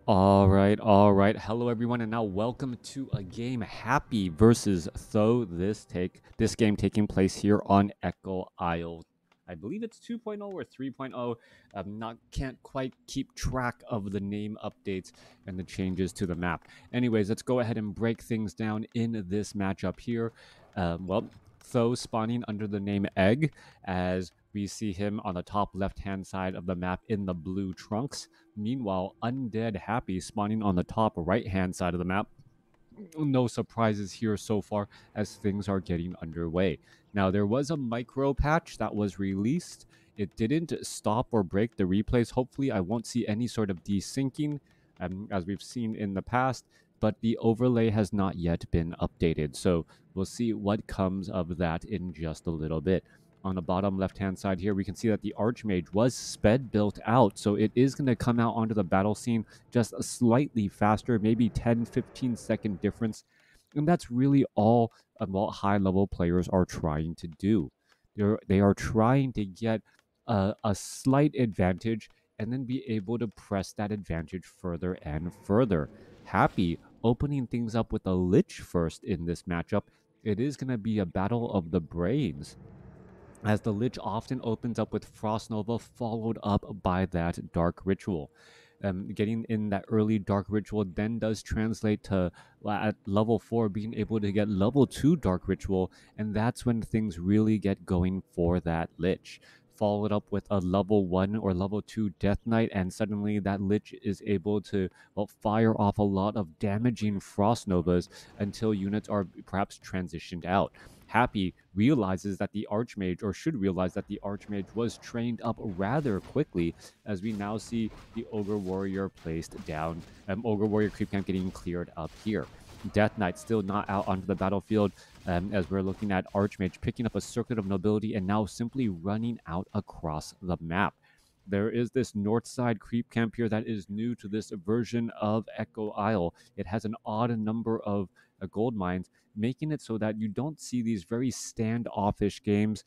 All right. Hello, everyone, and now welcome to a game Happy versus Tho. This game taking place here on Echo Isle. I believe it's 2.0 or 3.0. Not can't quite keep track of the name updates and the changes to the map. Anyways, let's go ahead and break things down in this matchup here. Tho spawning under the name Egg, as we see him on the top left-hand side of the map in the blue trunks. Meanwhile, Undead Happy spawning on the top right-hand side of the map. No surprises here so far as things are getting underway. Now, there was a micro patch that was released. It didn't stop or break the replays. Hopefully, I won't see any sort of desyncing as we've seen in the past, but the overlay has not yet been updated. So we'll see what comes of that in just a little bit. On the bottom left-hand side here, we can see that the Archmage was sped built out, so it is going to come out onto the battle scene just slightly faster, maybe 10-15 second difference. And that's really all what high-level players are trying to do. They are trying to get a slight advantage and then be able to press that advantage further and further. Happy opening things up with a Lich first in this matchup. It is going to be a battle of the brains, as the Lich often opens up with Frost Nova followed up by that Dark Ritual. Getting in that early Dark Ritual then does translate to, at level 4, being able to get level 2 Dark Ritual, and that's when things really get going for that Lich. Followed up with a level 1 or level 2 Death Knight, and suddenly that Lich is able to fire off a lot of damaging Frost Novas until units are perhaps transitioned out. Happy realizes that the Archmage, or should realize that the Archmage was trained up rather quickly, as we now see the Ogre Warrior placed down. Ogre Warrior creep camp getting cleared up here. Death Knight still not out onto the battlefield, as we're looking at Archmage picking up a Circuit of Nobility and now simply running out across the map. There is this north side creep camp here that is new to this version of Echo Isle. It has an odd number of gold mines, making it so that you don't see these very standoffish games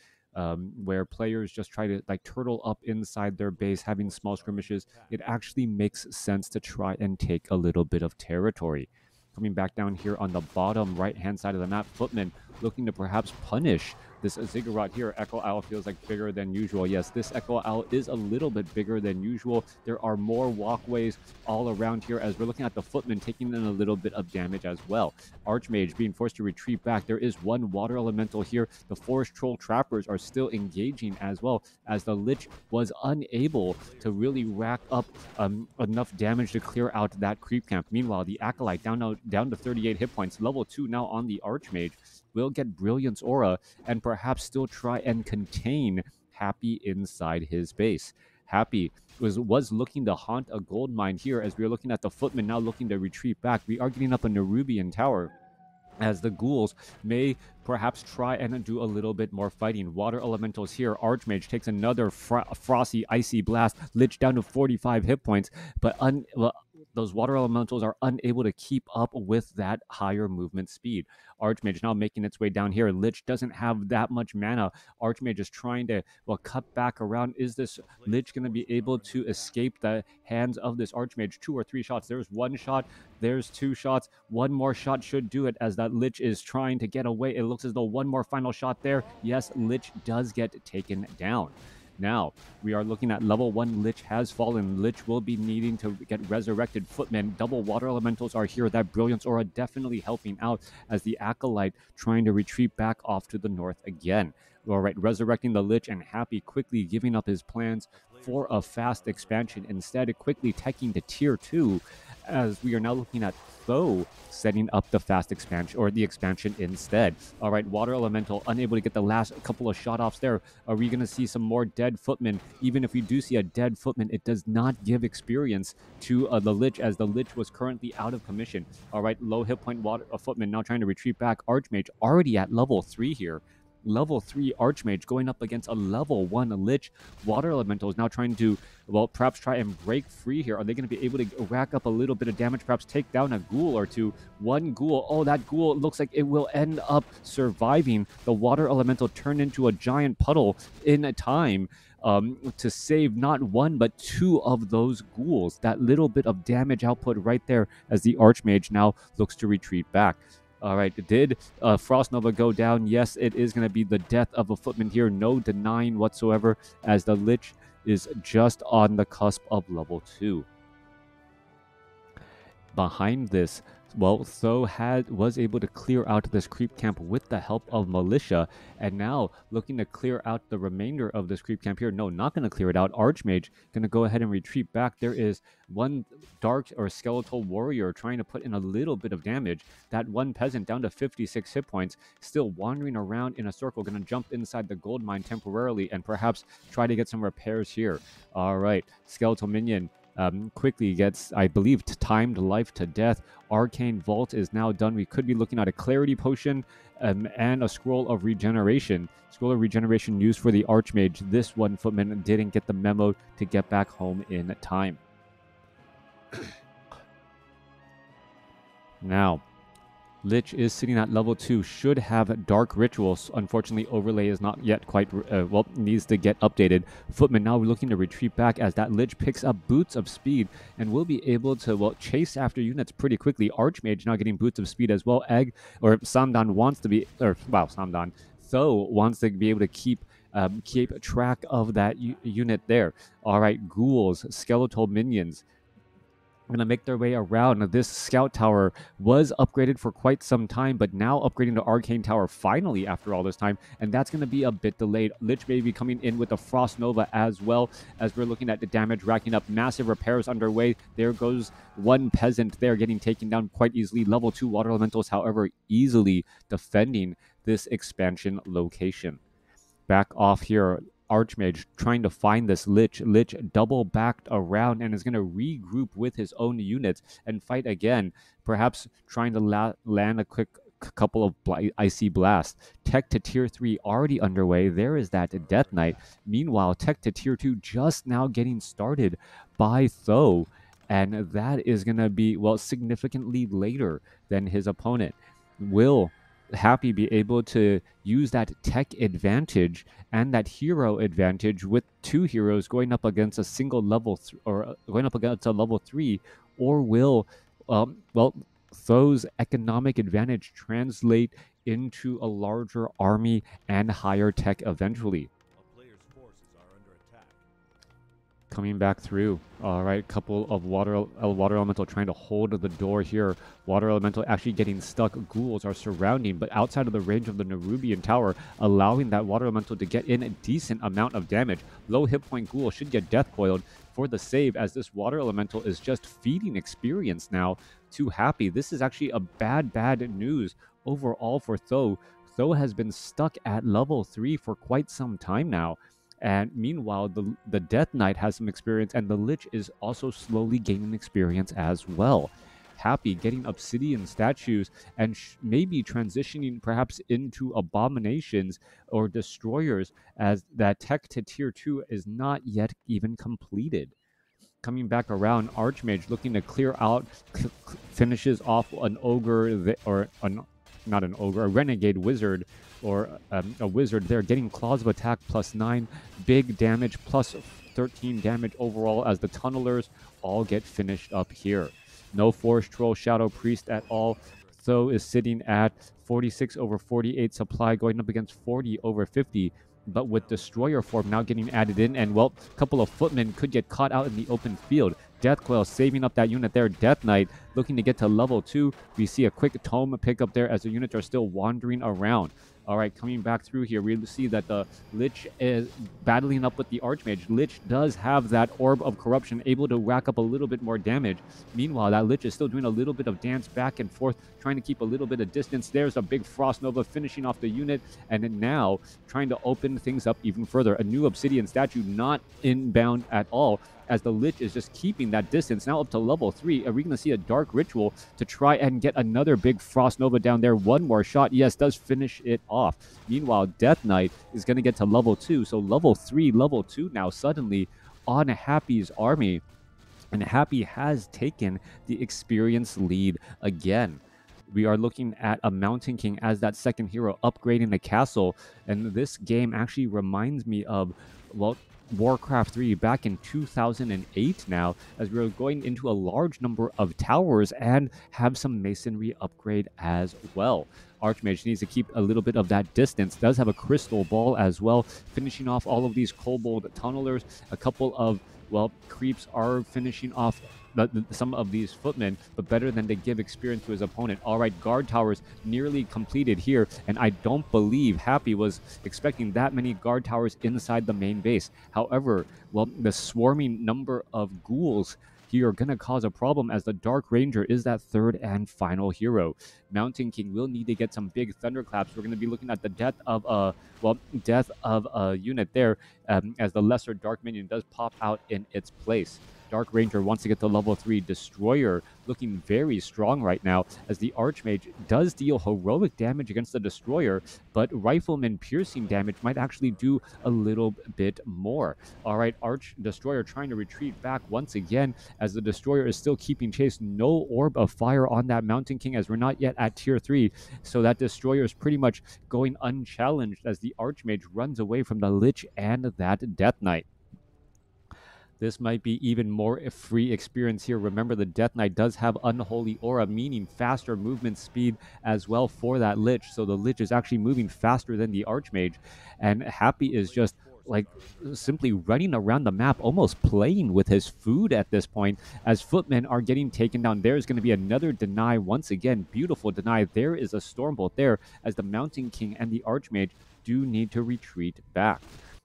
where players just try to turtle up inside their base, having small skirmishes. It actually makes sense to try and take a little bit of territory. Coming back down here on the bottom right-hand side of the map, Footman looking to perhaps punish this Ziggurat here. Echo Isle feels like bigger than usual. Yes, this Echo Isle is a little bit bigger than usual. There are more walkways all around here, as we're looking at the Footman taking in a little bit of damage as well. Archmage being forced to retreat back. There is one Water Elemental here. The Forest Troll Trappers are still engaging as well, as the Lich was unable to really rack up enough damage to clear out that creep camp. Meanwhile, the Acolyte down to 38 hit points. Level 2 now on the Archmage will get Brilliance Aura and perhaps still try and contain Happy inside his base. Happy was looking to haunt a gold mine here, as we are looking at the Footman now looking to retreat back. We are getting up a Nerubian tower, as the ghouls may perhaps try and do a little bit more fighting. Water Elementals here. Archmage takes another frosty, icy blast. Lich down to 45 hit points, but those Water Elementals are unable to keep up with that higher movement speed. Archmage now making its way down here. Lich doesn't have that much mana. Archmage is trying to, cut back around. Is this Lich going to be able to escape the hands of this Archmage? 2 or 3 shots. There's 1 shot. There's 2 shots. 1 more shot should do it, as that Lich is trying to get away. It looks as though 1 more final shot there. Yes, Lich does get taken down. Now, we are looking at level 1. Lich has fallen. Lich will be needing to get resurrected. Footmen, double Water Elementals are here. That Brilliance Aura definitely helping out, as the Acolyte trying to retreat back off to the north again. All right, resurrecting the Lich, and Happy quickly giving up his plans for a fast expansion, instead quickly teching to tier 2, as we are now looking at Tho setting up the fast expansion, or the expansion instead. All right, Water Elemental unable to get the last couple of shot offs there. Are we going to see some more dead Footmen? Even if we do see a dead Footman, it does not give experience to the Lich, as the Lich was currently out of commission. All right, low hit point Footman now trying to retreat back. Archmage already at level 3 here. Level 3 Archmage going up against a level 1 Lich. Water Elemental is now trying to, perhaps try and break free here. Are they going to be able to rack up a little bit of damage, perhaps take down a ghoul or two? 1 ghoul. Oh, that ghoul looks like it will end up surviving. The Water Elemental turned into a giant puddle in time. to save not one but two of those ghouls. That little bit of damage output right there as the Archmage now looks to retreat back. All right, did Frost Nova go down? Yes, it is going to be the death of a footman here. No denying whatsoever, as the Lich is just on the cusp of level 2. Behind this, well, Tho was able to clear out this creep camp with the help of Militia, and now looking to clear out the remainder of this creep camp here. No, not going to clear it out. Archmage going to go ahead and retreat back. There is one dark or skeletal warrior trying to put in a little bit of damage. That one peasant down to 56 hit points, still wandering around in a circle, going to jump inside the gold mine temporarily and perhaps try to get some repairs here. All right, skeletal minion quickly gets, I believe, timed life to death. Arcane Vault is now done. We could be looking at a Clarity Potion and a Scroll of Regeneration. Scroll of Regeneration used for the Archmage. This one footman didn't get the memo to get back home in time. Now, Lich is sitting at level 2, should have Dark Rituals. Unfortunately, Overlay is not yet quite, needs to get updated. Footman now looking to retreat back as that Lich picks up Boots of Speed and will be able to, chase after units pretty quickly. Archmage now getting Boots of Speed as well. Samdan wants to be, Samdan, Tho wants to be able to keep track of that unit there. All right, ghouls, skeletal minions, going to make their way around. This scout tower was upgraded for quite some time, but now upgrading to Arcane Tower finally after all this time, and that's going to be a bit delayed. Lich may be coming in with a Frost Nova as well, as we're looking at the damage racking up. Massive repairs underway. There goes one peasant there getting taken down quite easily. Level 2 water elementals, however, easily defending this expansion location. Back off here, Archmage trying to find this Lich. Lich double backed around and is going to regroup with his own units and fight again, perhaps trying to land a quick couple of Icy Blasts. Tech to Tier 3 already underway. There is that Death Knight. Meanwhile, Tech to Tier 2 just now getting started by Tho, and that is going to be, significantly later than his opponent. Will Happy be able to use that tech advantage and that hero advantage with two heroes going up against a single level going up against a level 3, or will Tho's economic advantage translate into a larger army and higher tech eventually? Coming back through. All right, couple of water elemental trying to hold the door here. Water elemental actually getting stuck. Ghouls are surrounding, but outside of the range of the Nerubian tower, allowing that water elemental to get in a decent amount of damage. Low hit point ghoul should get death coiled for the save, as this water elemental is just feeding experience now to Happy. This is actually a bad news overall for Tho. Tho has been stuck at level 3 for quite some time now. And meanwhile, the Death Knight has some experience, and the Lich is also slowly gaining experience as well. Happy getting Obsidian statues and maybe transitioning perhaps into Abominations or Destroyers, as that Tech to Tier 2 is not yet even completed. Coming back around, Archmage looking to clear out, finishes off an Ogre, not an Ogre, a Renegade Wizard, or a Wizard there, getting Claws of Attack +9, big damage, +13 damage overall, as the Tunnelers all get finished up here. No Forest Troll, Shadow Priest at all. Tho is sitting at 46 over 48 supply, going up against 40 over 50. But with Destroyer form now getting added in, and a couple of footmen could get caught out in the open field. Deathcoil saving up that unit there. Death Knight looking to get to level 2. We see a quick tome pickup there as the units are still wandering around. All right, coming back through here, we see that the Lich is battling up with the Archmage. Lich does have that Orb of Corruption, able to rack up a little bit more damage. Meanwhile, that Lich is still doing a little bit of dance back and forth, trying to keep a little bit of distance. There's a big Frost Nova finishing off the unit, and now trying to open things up even further. A new Obsidian statue not inbound at all, as the Lich is just keeping that distance. Now up to level 3. Are we going to see a Dark Ritual to try and get another big Frost Nova down there? One more shot. Yes, does finish it off. Meanwhile, Death Knight is going to get to level 2. So level 3, level 2 now suddenly on Happy's army. And Happy has taken the experience lead again. We are looking at a Mountain King as that second hero, upgrading the castle. And this game actually reminds me of, Warcraft 3 back in 2008 now, as we're going into a large number of towers and have some masonry upgrade as well. Archmage needs to keep a little bit of that distance, does have a crystal ball as well, finishing off all of these kobold tunnelers. A couple of, well, creeps are finishing off some of these footmen, but better than to give experience to his opponent. All right, guard towers nearly completed here, and I don't believe Happy was expecting that many guard towers inside the main base. However, well, the swarming number of ghouls here are going to cause a problem, as the Dark Ranger is that third and final hero. Mountain King will need to get some big thunderclaps. We're going to be looking at the death of a unit there, as the lesser Dark Minion does pop out in its place. Dark Ranger wants to get to level 3. Destroyer looking very strong right now, as the Archmage does deal heroic damage against the Destroyer, but Rifleman piercing damage might actually do a little bit more. All right, Destroyer trying to retreat back once again, as the Destroyer is still keeping chase. No Orb of Fire on that Mountain King, as we're not yet at tier 3, so that Destroyer is pretty much going unchallenged as the Archmage runs away from the Lich and that Death Knight. This might be even more a free experience here. Remember, the Death Knight does have Unholy Aura, meaning faster movement speed as well for that Lich. So the Lich is actually moving faster than the Archmage. And Happy is just like simply running around the map, almost playing with his food at this point, as footmen are getting taken down. There's going to be another deny once again. Beautiful deny. There is a Stormbolt there, as the Mountain King and the Archmage do need to retreat back.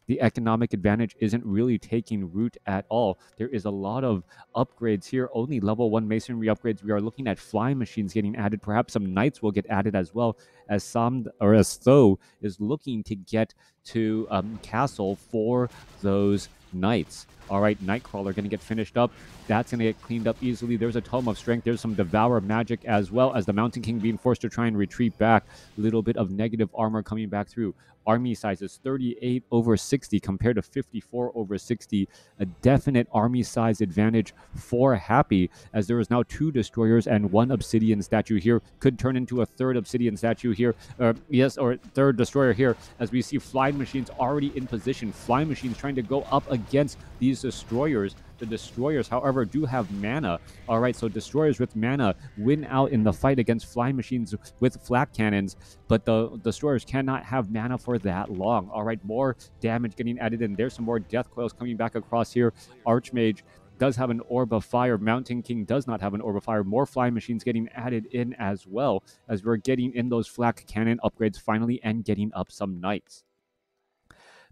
The economic advantage isn't really taking root at all. There is a lot of upgrades here, only level 1 masonry upgrades. We are looking at flying machines getting added. Perhaps some knights will get added as well, as Tho is looking to get to castle for those knights. All right, Nightcrawler going to get finished up. That's going to get cleaned up easily. There's a Tome of Strength. There's some Devour Magic as well, as the Mountain King being forced to try and retreat back. A little bit of negative armor coming back through. Army size is 38 over 60 compared to 54 over 60. A definite army size advantage for Happy, as there is now 2 Destroyers and 1 Obsidian statue here. Could turn into a 3rd Obsidian statue here. Or 3rd Destroyer here, as we see flying machines already in position. Flying machines trying to go up against these Destroyers. The Destroyers, however, do have mana. All right, so Destroyers with mana win out in the fight against flying machines with flak cannons, but the Destroyers cannot have mana for that long. All right, more damage getting added in. There's some more Death Coils coming back across here. Archmage does have an Orb of Fire. Mountain King does not have an Orb of Fire. More flying machines getting added in as well, as we're getting in those flak cannon upgrades finally and getting up some knights.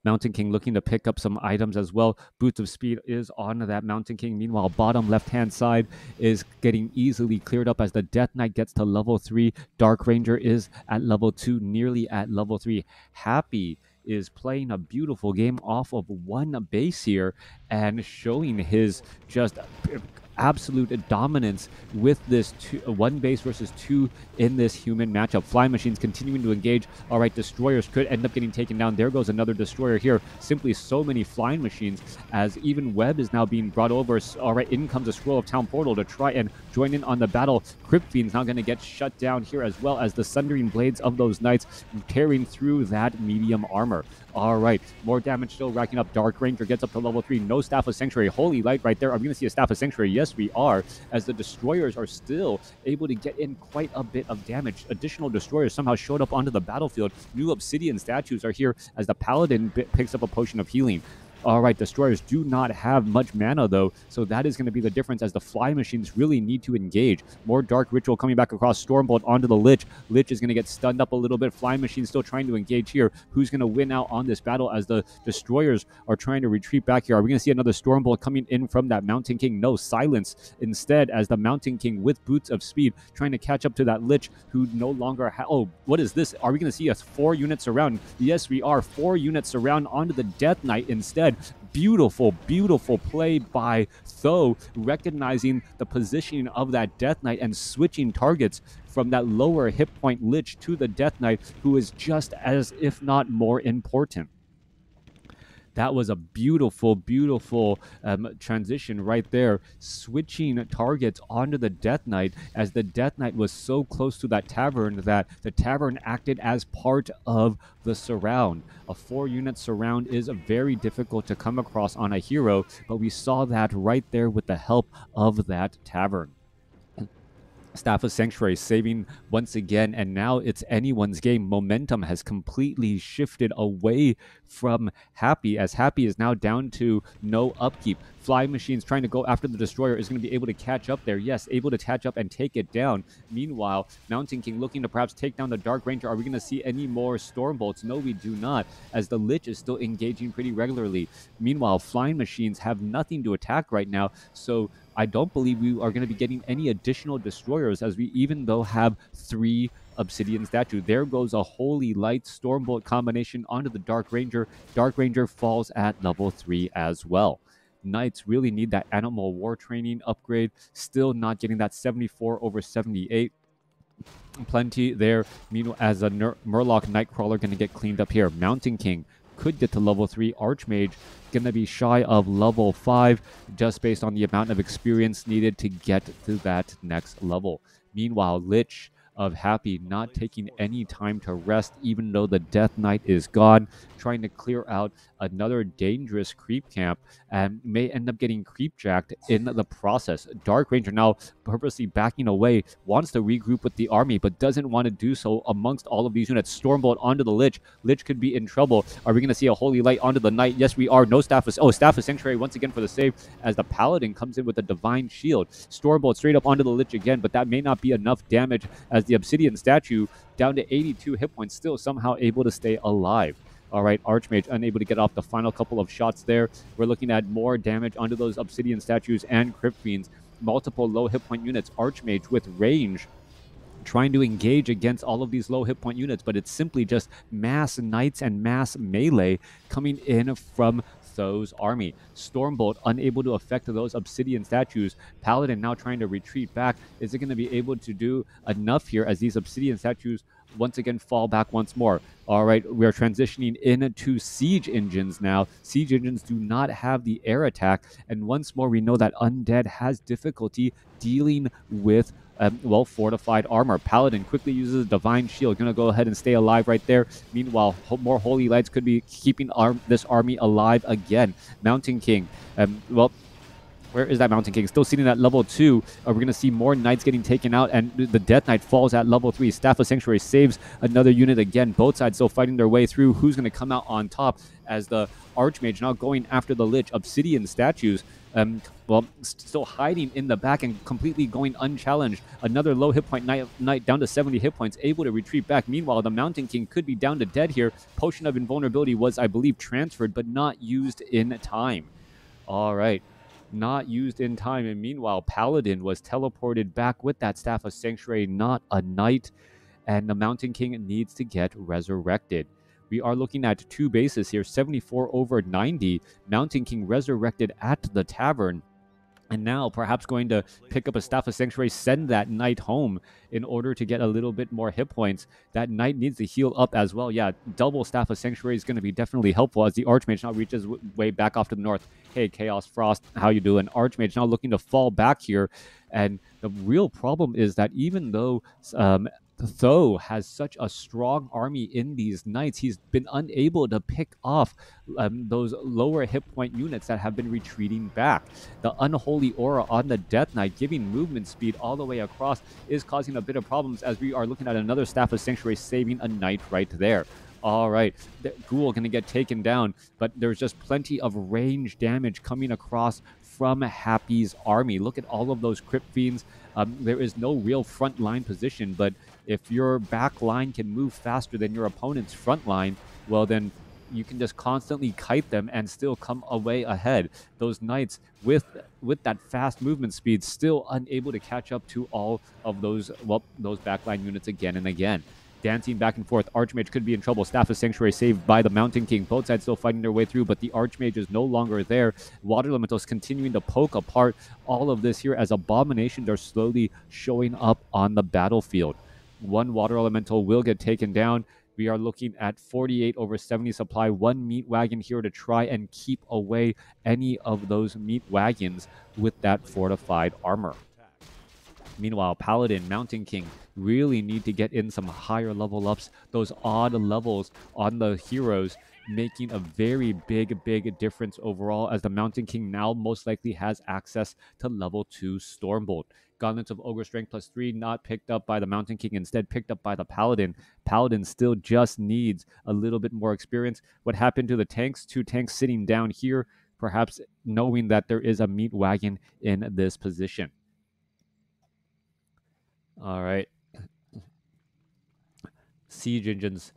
Mountain King looking to pick up some items as well. Boots of Speed is on that Mountain King. Meanwhile, bottom left-hand side is getting easily cleared up as the Death Knight gets to level 3. Dark Ranger is at level 2, nearly at level 3. Happy is playing a beautiful game off of 1 base here and showing his just absolute dominance with this 1 base versus 2 in this human matchup. Flying machines continuing to engage. All right, Destroyers could end up getting taken down. There goes another Destroyer here. Simply so many flying machines, as even Webb is now being brought over. All right, in comes a Scroll of Town Portal to try and join in on the battle. Crypt Fiend's now going to get shut down here, as well as the Sundering Blades of those Knights tearing through that medium armor. All right, more damage still racking up. Dark Ranger gets up to level 3. No Staff of Sanctuary. Holy Light right there. Are we going to see a Staff of Sanctuary? Yes, we are, as the Destroyers are still able to get in quite a bit of damage. Additional Destroyers somehow showed up onto the battlefield. New Obsidian statues are here, as the Paladin picks up a Potion of Healing. All right, Destroyers do not have much mana, though, so that is going to be the difference, as the fly machines really need to engage. More Dark Ritual coming back across. Stormbolt onto the Lich. Lich is going to get stunned up a little bit. Fly machines still trying to engage here. Who's going to win out on this battle, as the Destroyers are trying to retreat back here? Are we going to see another Stormbolt coming in from that Mountain King? No, silence instead, as the Mountain King with Boots of Speed trying to catch up to that Lich, who no longer oh, what is this? Are we going to see a 4 unit surround? Yes, we are. 4 unit surround onto the Death Knight instead. Beautiful, beautiful play by Tho, recognizing the positioning of that Death Knight and switching targets from that lower hit point Lich to the Death Knight, who is just as, if not more important. That was a beautiful, beautiful transition right there, switching targets onto the Death Knight, as the Death Knight was so close to that tavern that the tavern acted as part of the surround. A 4-unit surround is very difficult to come across on a hero, but we saw that right there with the help of that tavern. Staff of Sanctuary saving once again, and now it's anyone's game. Momentum has completely shifted away from Happy, as Happy is now down to no upkeep. Flying Machines trying to go after the Destroyer is going to be able to catch up there. Yes, able to catch up and take it down. Meanwhile, Mountain King looking to perhaps take down the Dark Ranger. Are we going to see any more Storm Bolts? No, we do not, as the Lich is still engaging pretty regularly. Meanwhile, Flying Machines have nothing to attack right now, so I don't believe we are going to be getting any additional Destroyers, as we even though have 3 Obsidian statue. There goes a Holy Light Stormbolt combination onto the Dark Ranger. Dark Ranger falls at level 3 as well. Knights really need that Animal War training upgrade. Still not getting that 74 over 78. Plenty there. Meanwhile, as a Murloc Nightcrawler going to get cleaned up here. Mountain King could get to level 3. Archmage going to be shy of level 5, just based on the amount of experience needed to get to that next level. Meanwhile, Lich of Happy not taking any time to rest, even though the Death Knight is gone, trying to clear out another dangerous creep camp, and may end up getting creep jacked in the process. Dark Ranger now purposely backing away, wants to regroup with the army, but doesn't want to do so amongst all of these units. Stormbolt onto the Lich. Lich could be in trouble. Are we going to see a Holy Light onto the Knight? Yes, we are. No Staff of... Oh, Staff of Sanctuary once again for the save, as the Paladin comes in with a Divine Shield. Stormbolt straight up onto the Lich again, but that may not be enough damage, as the Obsidian statue down to 82 hit points, still somehow able to stay alive. All right, Archmage unable to get off the final couple of shots there. We're looking at more damage onto those Obsidian statues and Crypt Fiends. Multiple low hit point units. Archmage with range trying to engage against all of these low hit point units, but it's simply just mass knights and mass melee coming in from Tho's army. Stormbolt unable to affect those Obsidian statues. Paladin now trying to retreat back. Is it going to be able to do enough here, as these Obsidian statues once again fall back once more? All right, we are transitioning into Siege Engines now. Siege Engines do not have the air attack, and once more we know that Undead has difficulty dealing with well-fortified armor. Paladin quickly uses a Divine Shield, going to go ahead and stay alive right there. Meanwhile, more Holy Lights could be keeping this army alive again. Mountain King, where is that Mountain King? Still sitting at level 2. We're going to see more Knights getting taken out, and the Death Knight falls at level 3. Staff of Sanctuary saves another unit again. Both sides still fighting their way through. Who's going to come out on top, as the Archmage now going after the Lich. Obsidian statues, still hiding in the back and completely going unchallenged. Another low hit point Knight down to 70 hit points, able to retreat back. Meanwhile, the Mountain King could be down to dead here. Potion of Invulnerability was, I believe, transferred, but not used in time. All right. Not used in time, and meanwhile Paladin was teleported back with that Staff of Sanctuary, not a Knight, and the Mountain King needs to get resurrected. We are looking at 2 bases here, 74 over 90. Mountain King resurrected at the tavern, and now perhaps going to pick up a Staff of Sanctuary, send that Knight home in order to get a little bit more hit points. That Knight needs to heal up as well. Yeah, double Staff of Sanctuary is going to be definitely helpful, as the Archmage now reaches way back off to the north. Hey, Chaos Frost, how you doing? Archmage now looking to fall back here, and the real problem is that even though Tho has such a strong army in these Knights, he's been unable to pick off those lower hit point units that have been retreating back. The Unholy Aura on the Death Knight, giving movement speed all the way across, is causing a bit of problems, as we are looking at another Staff of Sanctuary saving a Knight right there. All right, the Ghoul going to get taken down, but there's just plenty of range damage coming across from Happy's army. Look at all of those Crypt Fiends. There is no real front line position, but if your back line can move faster than your opponent's front line, well then you can just constantly kite them and still come away ahead. Those Knights with that fast movement speed still unable to catch up to all of those backline units again and again. Dancing back and forth, Archmage could be in trouble. Staff of Sanctuary saved by the Mountain King. Both sides still fighting their way through, but the Archmage is no longer there. Water Elementals continuing to poke apart all of this here, as Abominations are slowly showing up on the battlefield. One Water Elemental will get taken down. We are looking at 48 over 70 supply, 1 meat wagon here to try and keep away any of those meat wagons with that fortified armor. Meanwhile, Paladin, Mountain King really need to get in some higher level ups. Those odd levels on the heroes making a very big difference overall, as the Mountain King now most likely has access to level 2 Stormbolt. Gauntlets of Ogre Strength +3 not picked up by the Mountain King, instead picked up by the Paladin. Paladin still just needs a little bit more experience. What happened to the tanks? 2 tanks sitting down here, perhaps knowing that there is a meat wagon in this position. All right. Siege Engines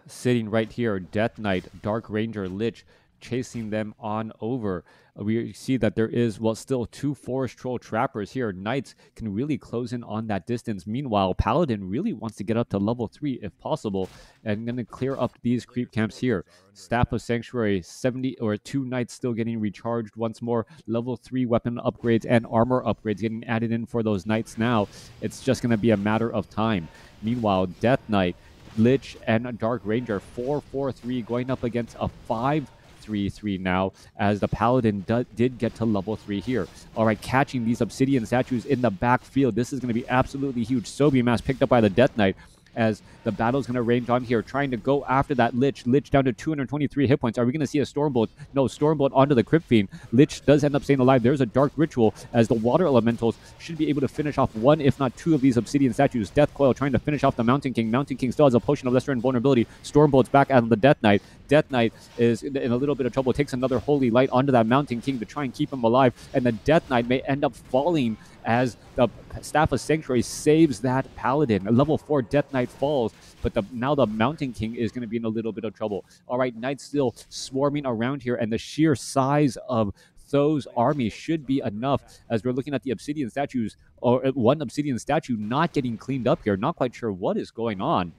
sitting right here. Death Knight, Dark Ranger, Lich chasing them on over. We see that there is, well, still 2 Forest Troll Trappers here. Knights can really close in on that distance. Meanwhile, Paladin really wants to get up to level 3 if possible, and going to clear up these creep camps here. Staff of Sanctuary, 70 or 2 Knights still getting recharged once more. Level 3 weapon upgrades and armor upgrades getting added in for those Knights now. It's just going to be a matter of time. Meanwhile, Death Knight, Lich, and Dark Ranger, 4-4-3 going up against a 5-3-3 now, as the Paladin did get to level 3 here. All right, catching these Obsidian statues in the backfield. This is going to be absolutely huge. Sobi Mask picked up by the Death Knight, as the battle's going to range on here, trying to go after that Lich. Lich down to 223 hit points. Are we going to see a Stormbolt? No, Stormbolt onto the Crypt Fiend. Lich does end up staying alive. There's a Dark Ritual, as the Water Elementals should be able to finish off 1, if not 2 of these Obsidian statues. Death Coil trying to finish off the Mountain King. Mountain King still has a Potion of Lesser Invulnerability. Stormbolt's back at the Death Knight. Death Knight is in a little bit of trouble. Takes another Holy Light onto that Mountain King to try and keep him alive. And the Death Knight may end up falling as the Staff of Sanctuary saves that Paladin. A level 4 Death Knight falls, but now the Mountain King is going to be in a little bit of trouble. All right, Knights still swarming around here, and the sheer size of Tho's army should be enough, as we're looking at the Obsidian statues, or 1 Obsidian statue not getting cleaned up here. Not quite sure what is going on,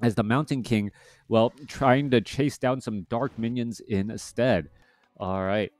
as the Mountain King, well, trying to chase down some dark minions instead. All right,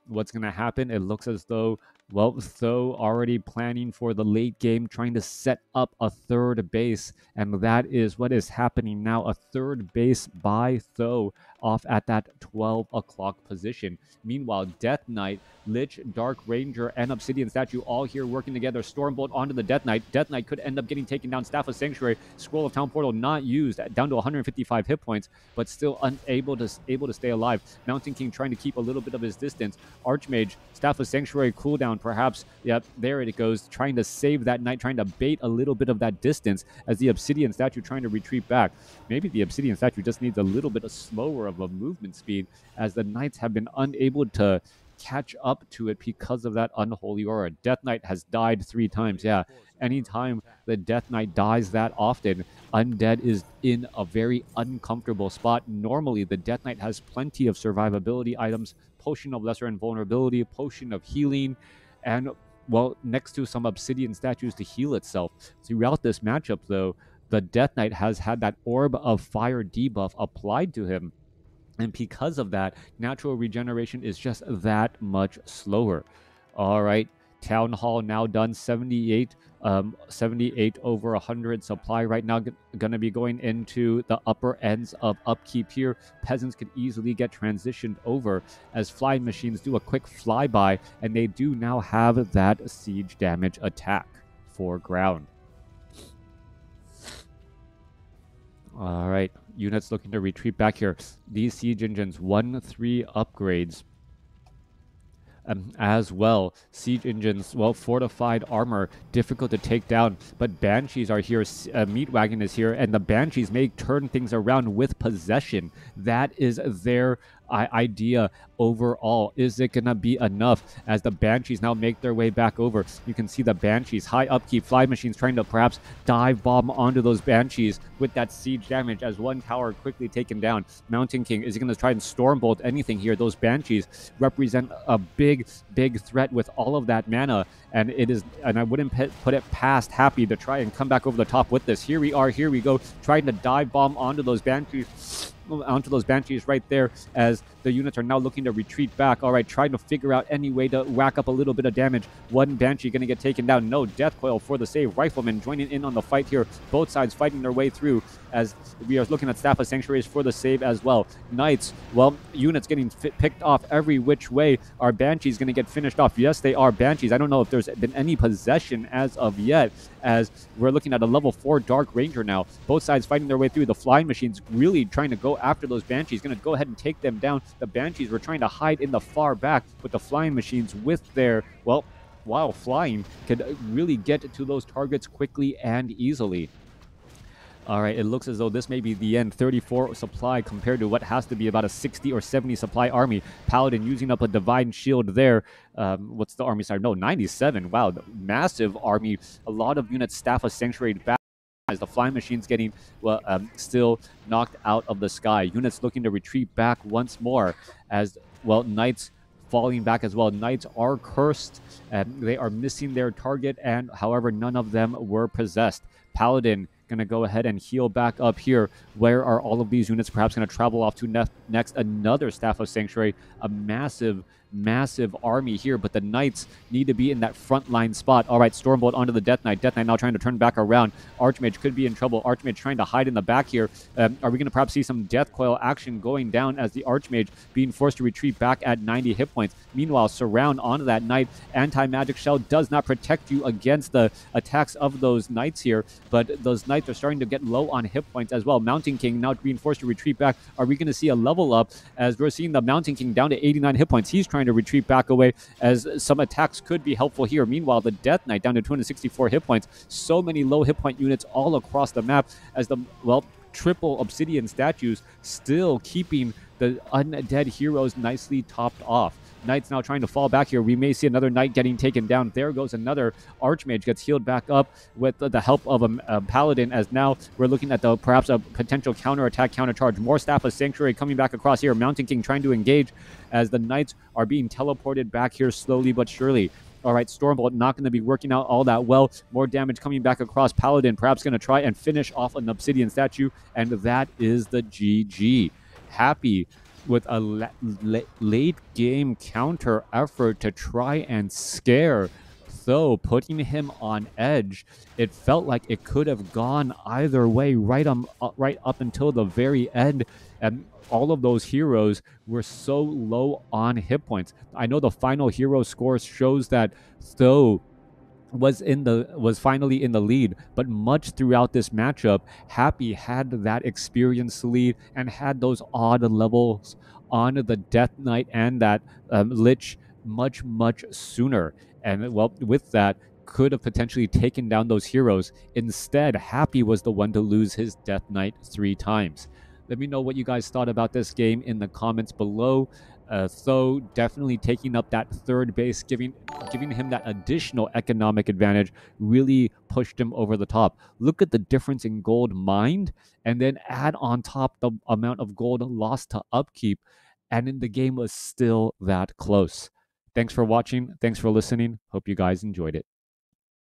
what's going to happen? It looks as though, well, Tho already planning for the late game, trying to set up a 3rd base, and that is what is happening now. A 3rd base by Tho off at that 12 o'clock position. Meanwhile, Death Knight, Lich, Dark Ranger, and Obsidian Statue all here working together. Stormbolt onto the Death Knight. Death Knight could end up getting taken down. Staff of Sanctuary, Scroll of Town Portal not used, down to 155 hit points, but still unable to stay alive. Mountain King trying to keep a little bit of his distance. Archmage, Staff of Sanctuary cooldown, perhaps. Yep, there it goes, trying to save that Knight, trying to bait a little bit of that distance, as the Obsidian Statue trying to retreat back. Maybe the Obsidian Statue just needs a little bit of slower of a movement speed, as the Knights have been unable to catch up to it because of that unholy aura. Death Knight has died 3 times. Yeah, anytime the Death Knight dies that often, Undead is in a very uncomfortable spot. Normally, the Death Knight has plenty of survivability items, Potion of Lesser Invulnerability, Potion of Healing, and, well, next to some Obsidian statues to heal itself. Throughout this matchup, though, the Death Knight has had that Orb of Fire debuff applied to him, and because of that, natural regeneration is just that much slower. All right, Town Hall now done. 78 over 100 supply right now, going to be going into the upper ends of upkeep here. Peasants could easily get transitioned over, as flying machines do a quick flyby, and they do now have that siege damage attack for ground. All right, units looking to retreat back here. These siege engines, 1-3 upgrades as well. Siege engines, well, fortified armor, difficult to take down, but Banshees are here. Meat Wagon is here, and the Banshees may turn things around with possession. That is their idea overall. Is it gonna be enough, as the Banshees now make their way back over? You can see the Banshees, high upkeep, fly machines trying to perhaps dive bomb onto those Banshees with that siege damage, as 1 tower quickly taken down. Mountain King, is he gonna try and Stormbolt anything here? Those Banshees represent a big threat with all of that mana, and I wouldn't put it past Happy to try and come back over the top with this. Here we go, trying to dive bomb onto those Banshees. onto those Banshees right there as the units are now looking to retreat back. All right, trying to figure out any way to rack up a little bit of damage. One Banshee going to get taken down. No Death Coil for the save. Riflemen joining in on the fight here. Both sides fighting their way through as we are looking at Staff of Sanctuaries for the save as well. Knights, well, units getting picked off every which way. Are Banshees going to get finished off? Yes, they are Banshees. I don't know if there's been any possession as of yet, as we're looking at a level 4 Dark Ranger now. Both sides fighting their way through. The flying machines really trying to go after those Banshees. Going to go ahead and take them down. The Banshees were trying to hide in the far back, but the flying machines with their, well, while flying, could really get to those targets quickly and easily. All right, it looks as though this may be the end. 34 supply compared to what has to be about a 60 or 70 supply army. Paladin using up a Divine Shield there. What's the army size? No, 97. Wow, massive army. A lot of units, Staff of Sanctuary back as the flying machines getting, well, still knocked out of the sky. Units looking to retreat back once more as, well, Knights falling back as well. Knights are cursed. They are missing their target, and however, none of them were possessed. Paladin going to go ahead and heal back up here. Where are all of these units perhaps going to travel off to next? Another Staff of Sanctuary, a massive army here, but the Knights need to be in that frontline spot. All right, Stormbolt onto the Death Knight. Death Knight now trying to turn back around. Archmage could be in trouble. Archmage trying to hide in the back here. Are we going to perhaps see some Death Coil action going down as the Archmage being forced to retreat back at 90 hit points? Meanwhile, Surround onto that Knight. Anti-Magic Shell does not protect you against the attacks of those Knights here, but those Knights are starting to get low on hit points as well. Mountain King now being forced to retreat back. Are we going to see a level up as we're seeing the Mountain King down to 89 hit points? He's trying to retreat back away as some attacks could be helpful here. Meanwhile, the Death Knight down to 264 hit points. So many low hit point units all across the map as the, well, triple Obsidian statues still keeping the undead heroes nicely topped off. Knights now trying to fall back here. We may see another Knight getting taken down. There goes another Archmage, gets healed back up with the help of a Paladin, as now we're looking at the perhaps a potential counterattack, countercharge. More Staff of Sanctuary coming back across here. Mountain King trying to engage as the Knights are being teleported back here slowly but surely. All right, Stormbolt not going to be working out all that well. More damage coming back across. Paladin perhaps going to try and finish off an Obsidian statue, and that is the GG. Happy with a late game counter effort to try and scare Tho, putting him on edge. It felt like it could have gone either way right up until the very end, and all of those heroes were so low on hit points. I know the final hero score shows that Tho was finally in the lead, but much throughout this matchup, Happy had that experienced lead and had those odd levels on the Death Knight and that Lich much sooner. And well, with that, could have potentially taken down those heroes. Instead, Happy was the one to lose his Death Knight 3 times. Let me know what you guys thought about this game in the comments below. Tho definitely taking up that third base, giving him that additional economic advantage, really pushed him over the top. Look at the difference in gold mined, and then add on top the amount of gold lost to upkeep, and then the game was still that close. Thanks for watching. Thanks for listening. Hope you guys enjoyed it.